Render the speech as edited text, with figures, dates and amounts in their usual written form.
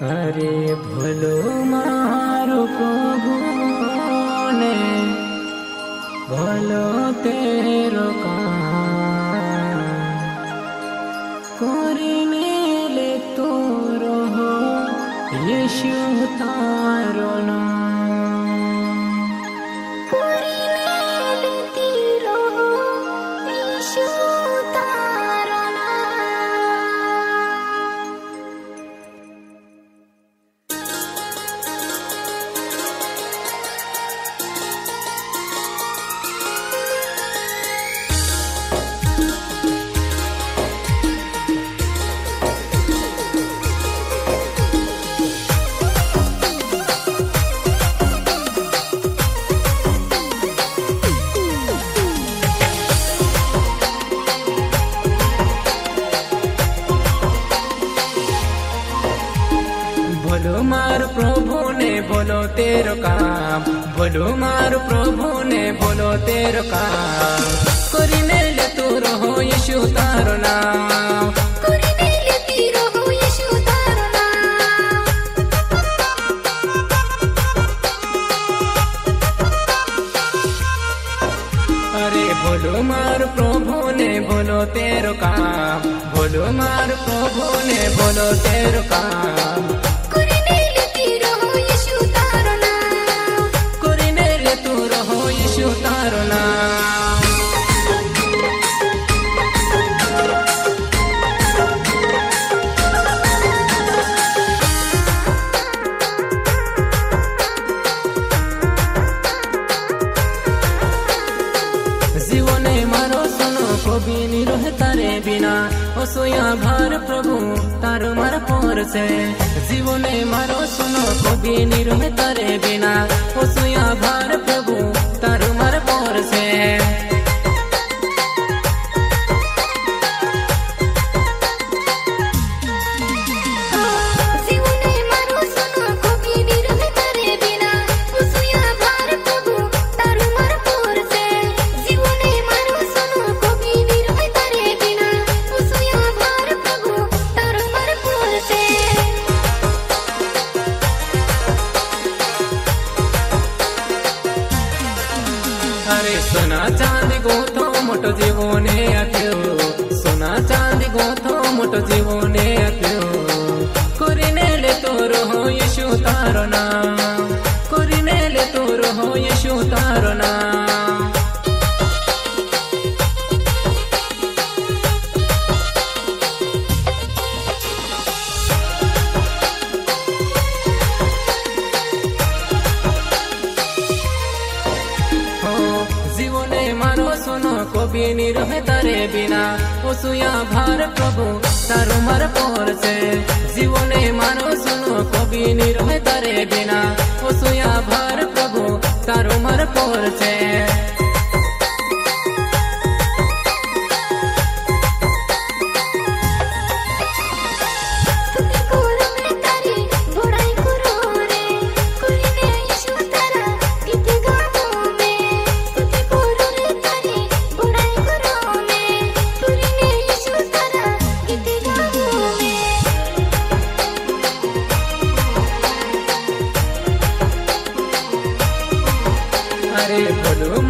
अरे भलो मारो प्रभु ने भलो तेरो काम करिने ले तोरो हो यीशु तारो नाम भलो मार प्रभु ने बोलो तेरो काम भलो मार प्रभु ने बोलो तेरो काम करिने ले तोरो हो यीशु तारो नाम करिने ले तेरो हो यीशु तारो नाम अरे भलो मार प्रभु ने बोलो तेरो काम भलो मार प्रभु ने बोलो तेरो काम तारो नाम जीवने मारो सुनो कभी नहीं रहे तारे बिना ओसोया भार प्रभु तारो मार पोर से जीवने मारो सुनो कभी नहीं रहे तारे बिना ओसोया भार प्रभु तारो मार पोर से अरे सोना चांदी गोथो मोटो जीवने आप्यो सोना चांदी गोथो मोटो जीवने आप्यो करिने ले तोरो हो यीशु तारो नाम करिने ले तोरो हो यीशु तारो नाम जीवने मारो सुनो कभी नहीं रहे तारे बिना ओसुया भार प्रभु तारो मार पोर से जीवने मारो सुनो कभी नहीं रहे तारे बिना ओसुया भार प्रभु तारो मार पोर से अरे भलो